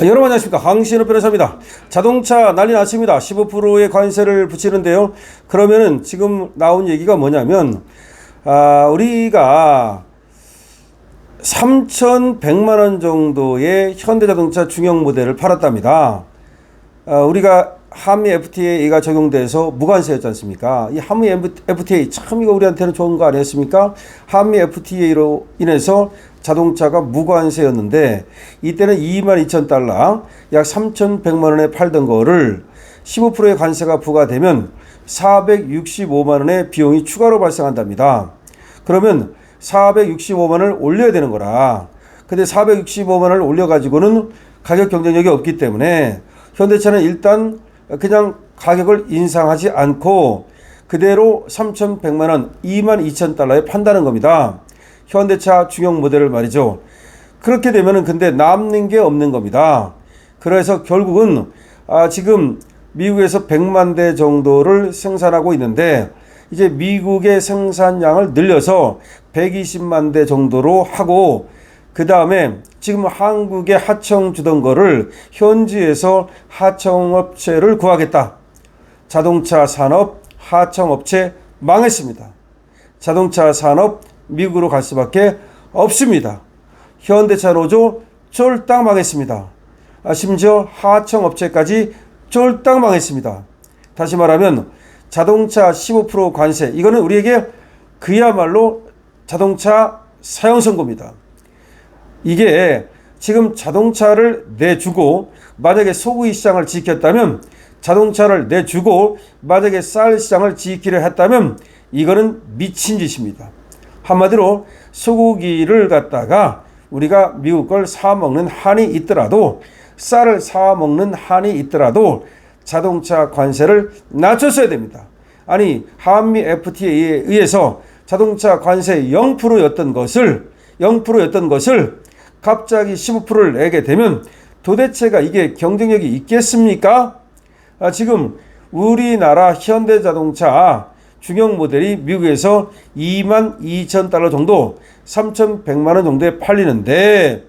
여러분 안녕하십니까. 황신우 변호사입니다. 자동차 난리 났습니다. 15%의 관세를 붙이는데요. 그러면은 지금 나온 얘기가 뭐냐면 우리가 3,100만 원 정도의 현대자동차 중형 모델을 팔았답니다. 우리가 한미 FTA가 적용돼서 무관세였지 않습니까? 이 한미 FTA 참 이거 우리한테는 좋은 거 아니었습니까? 한미 FTA로 인해서 자동차가 무관세였는데 이때는 22,000달러 약 3,100만 원에 팔던 거를 15%의 관세가 부과되면 465만 원의 비용이 추가로 발생한답니다. 그러면 465만 원을 올려야 되는 거라. 근데 465만 원을 올려가지고는 가격 경쟁력이 없기 때문에 현대차는 일단 그냥 가격을 인상하지 않고 그대로 3,100만 원, 22,000달러에 판다는 겁니다. 현대차 중형 모델을 말이죠. 그렇게 되면은 근데 남는 게 없는 겁니다. 그래서 결국은 지금 미국에서 100만 대 정도를 생산하고 있는데 이제 미국의 생산량을 늘려서 120만 대 정도로 하고 그 다음에 지금 한국에 하청 주던 거를 현지에서 하청업체를 구하겠다. 자동차 산업 하청업체 망했습니다. 자동차 산업 미국으로 갈 수밖에 없습니다. 현대차 노조 쫄딱 망했습니다. 심지어 하청업체까지 쫄딱 망했습니다. 다시 말하면 자동차 15% 관세, 이거는 우리에게 그야말로 자동차 사형 선고입니다. 이게 지금 자동차를 내주고 만약에 소구이 시장을 지켰다면, 자동차를 내주고 만약에 쌀 시장을 지키려 했다면 이거는 미친 짓입니다. 한마디로 소고기를 갖다가 우리가 미국 걸 사 먹는 한이 있더라도, 쌀을 사 먹는 한이 있더라도 자동차 관세를 낮췄어야 됩니다. 아니 한미 FTA에 의해서 자동차 관세 0%였던 것을 갑자기 15%를 내게 되면 도대체가 이게 경쟁력이 있겠습니까? 지금 우리나라 현대자동차 중형 모델이 미국에서 22,000달러 정도, 3,100만 원 정도에 팔리는데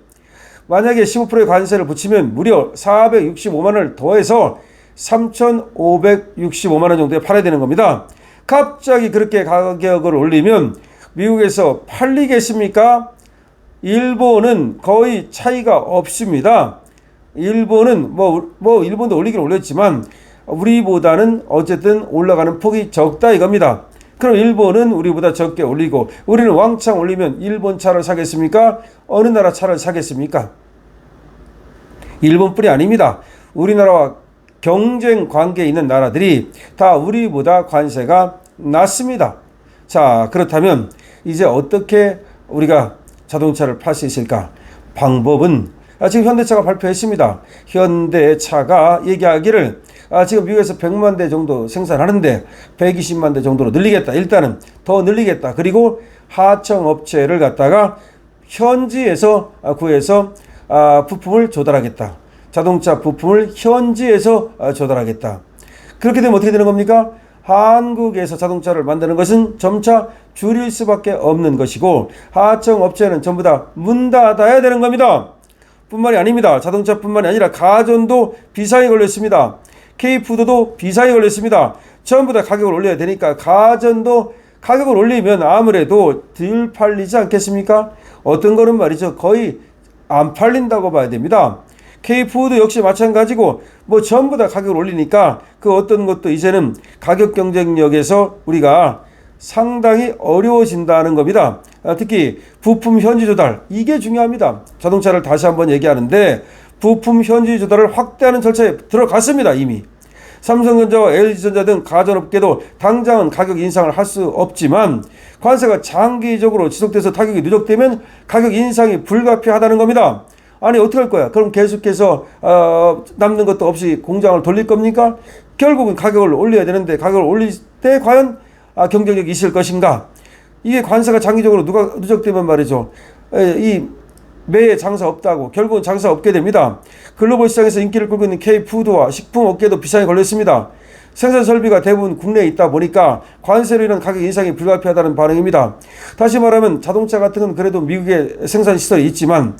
만약에 15%의 관세를 붙이면 무려 465만 원을 더해서 3,565만 원 정도에 팔아야 되는 겁니다. 갑자기 그렇게 가격을 올리면 미국에서 팔리겠습니까? 일본은 거의 차이가 없습니다. 일본은 일본도 올리긴 올렸지만 우리보다는 어쨌든 올라가는 폭이 적다 이겁니다. 그럼 일본은 우리보다 적게 올리고 우리는 왕창 올리면 일본 차를 사겠습니까? 어느 나라 차를 사겠습니까? 일본뿐이 아닙니다. 우리나라와 경쟁 관계에 있는 나라들이 다 우리보다 관세가 낮습니다. 자, 그렇다면 이제 어떻게 우리가 자동차를 팔 수 있을까? 방법은 지금 현대차가 발표했습니다. 현대차가 얘기하기를 지금 미국에서 100만 대 정도 생산하는데 120만 대 정도로 늘리겠다. 일단은 더 늘리겠다. 그리고 하청업체를 갖다가 현지에서 구해서 부품을 조달하겠다. 자동차 부품을 현지에서 조달하겠다. 그렇게 되면 어떻게 되는 겁니까? 한국에서 자동차를 만드는 것은 점차 줄일 수밖에 없는 것이고 하청업체는 전부 다 문 닫아야 되는 겁니다. 뿐만이 아닙니다. 자동차뿐만이 아니라 가전도 비상이 걸렸습니다. K푸드도 비상이 걸렸습니다. 전부 다 가격을 올려야 되니까 가전도 가격을 올리면 아무래도 덜 팔리지 않겠습니까? 어떤 거는 말이죠. 거의 안 팔린다고 봐야 됩니다. K푸드 역시 마찬가지고 전부 다 가격을 올리니까 그 어떤 것도 이제는 가격 경쟁력에서 우리가 상당히 어려워진다는 겁니다. 특히 부품 현지 조달, 이게 중요합니다. 자동차를 다시 한번 얘기하는데 부품 현지 조달을 확대하는 절차에 들어갔습니다. 이미 삼성전자와 LG전자 등 가전업계도 당장은 가격 인상을 할 수 없지만 관세가 장기적으로 지속돼서 타격이 누적되면 가격 인상이 불가피하다는 겁니다. 아니 어떻게 할 거야? 그럼 계속해서 남는 것도 없이 공장을 돌릴 겁니까? 결국은 가격을 올려야 되는데 가격을 올릴 때 과연 경쟁력이 있을 것인가? 이게 관세가 장기적으로 누적되면 말이죠. 이 매해 장사 없다고 결국은 장사 없게 됩니다. 글로벌 시장에서 인기를 끌고 있는 K푸드와 식품업계도 비상이 걸렸습니다. 생산 설비가 대부분 국내에 있다 보니까 관세로 인한 가격 인상이 불가피하다는 반응입니다. 다시 말하면 자동차 같은 건 그래도 미국에 생산 시설이 있지만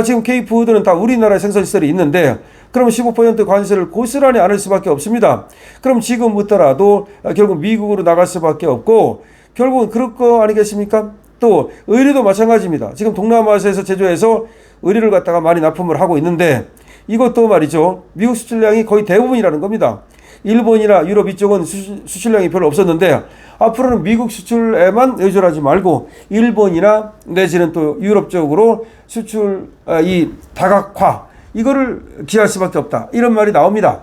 지금 K푸드는 다 우리나라에 생산시설이 있는데 그럼 15% 관세를 고스란히 안을 수밖에 없습니다. 그럼 지금부터라도 결국 미국으로 나갈 수밖에 없고 결국은 그럴 거 아니겠습니까? 또 의류도 마찬가지입니다. 지금 동남아시아에서 제조해서 의류를 갖다가 많이 납품을 하고 있는데 이것도 말이죠. 미국 수출량이 거의 대부분이라는 겁니다. 일본이나 유럽 이쪽은 수출량이 별로 없었는데 앞으로는 미국 수출에만 의존하지 말고 일본이나 내지는 또 유럽 쪽으로 수출 이 다각화 이거를 기할 수밖에 없다. 이런 말이 나옵니다.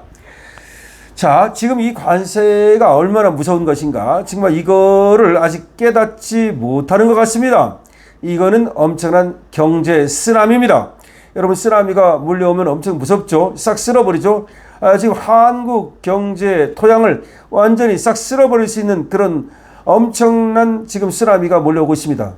자, 지금 이 관세가 얼마나 무서운 것인가 정말 이거를 아직 깨닫지 못하는 것 같습니다. 이거는 엄청난 경제 쓰나미입니다. 여러분 쓰나미가 몰려오면 엄청 무섭죠. 싹 쓸어버리죠. 지금 한국 경제 토양을 완전히 싹 쓸어버릴 수 있는 그런 엄청난 지금 쓰나미가 몰려오고 있습니다.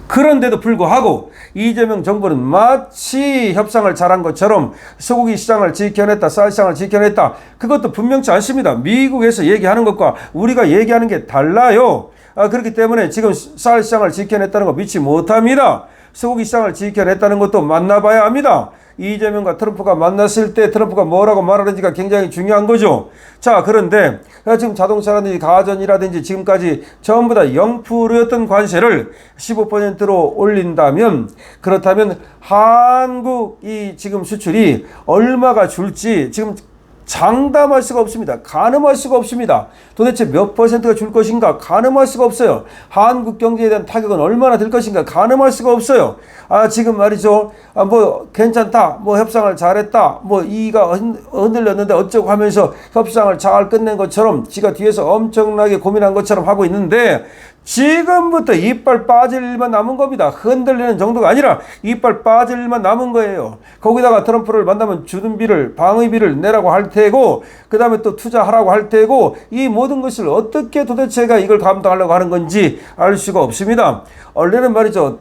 그런데도 불구하고 이재명 정부는 마치 협상을 잘한 것처럼 소고기 시장을 지켜냈다, 쌀 시장을 지켜냈다. 그것도 분명치 않습니다. 미국에서 얘기하는 것과 우리가 얘기하는 게 달라요. 그렇기 때문에 지금 쌀 시장을 지켜냈다는 거 믿지 못합니다. 소고기 시장을 지켜냈다는 것도 만나봐야 합니다. 이재명과 트럼프가 만났을 때 트럼프가 뭐라고 말하는지가 굉장히 중요한 거죠. 자, 그런데 지금 자동차라든지 가전이라든지 지금까지 전부 다 0%였던 관세를 15%로 올린다면 그렇다면 한국이 지금 수출이 얼마가 줄지 지금 장담할 수가 없습니다. 가늠할 수가 없습니다. 도대체 몇 퍼센트가 줄 것인가 가늠할 수가 없어요. 한국 경제에 대한 타격은 얼마나 될 것인가 가늠할 수가 없어요. 지금 말이죠. 뭐 괜찮다. 뭐 협상을 잘했다. 뭐 이가 흔들렸는데 어쩌고 하면서 협상을 잘 끝낸 것처럼 지가 뒤에서 엄청나게 고민한 것처럼 하고 있는데 지금부터 이빨 빠질 일만 남은 겁니다. 흔들리는 정도가 아니라 이빨 빠질 일만 남은 거예요. 거기다가 트럼프를 만나면 주둔비를 방위비를 내라고 할 테고 그 다음에 또 투자하라고 할 테고 이 모든 것을 어떻게 도대체가 이걸 감당하려고 하는 건지 알 수가 없습니다. 원래는 말이죠.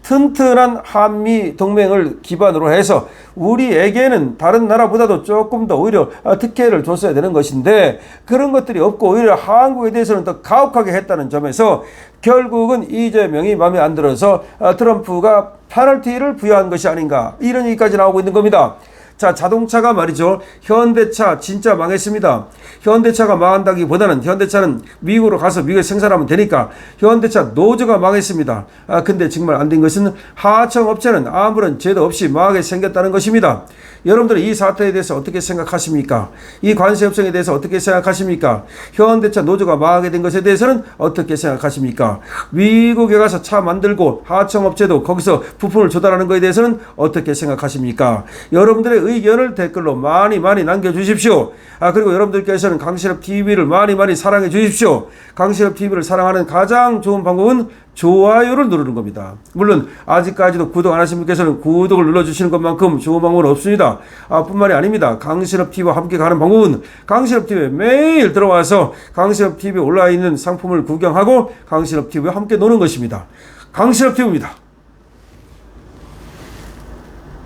튼튼한 한미 동맹을 기반으로 해서 우리에게는 다른 나라보다도 조금 더 오히려 특혜를 줬어야 되는 것인데 그런 것들이 없고 오히려 한국에 대해서는 더 가혹하게 했다는 점에서 결국은 이재명이 마음에 안 들어서 트럼프가 페널티를 부여한 것이 아닌가 이런 얘기까지 나오고 있는 겁니다. 자, 자동차가 말이죠. 현대차 진짜 망했습니다. 현대차가 망한다기보다는 현대차는 미국으로 가서 미국에 생산하면 되니까 현대차 노조가 망했습니다. 근데 정말 안 된 것은 하청업체는 아무런 죄도 없이 망하게 생겼다는 것입니다. 여러분들은 이 사태에 대해서 어떻게 생각하십니까? 이 관세 협상에 대해서 어떻게 생각하십니까? 현대차 노조가 망하게 된 것에 대해서는 어떻게 생각하십니까? 미국에 가서 차 만들고 하청업체도 거기서 부품을 조달하는 것에 대해서는 어떻게 생각하십니까? 여러분들의 의견을 댓글로 많이 남겨주십시오. 그리고 여러분들께서는 강신업 TV를 많이 사랑해 주십시오. 강신업 TV를 사랑하는 가장 좋은 방법은 좋아요를 누르는 겁니다. 물론 아직까지도 구독 안 하신 분께서는 구독을 눌러주시는 것만큼 좋은 방법은 없습니다. 뿐만이 아닙니다. 강신업 TV와 함께 가는 방법은 강신업 TV에 매일 들어와서 강신업 TV에 올라와 있는 상품을 구경하고 강신업 TV와 함께 노는 것입니다. 강신업 TV입니다.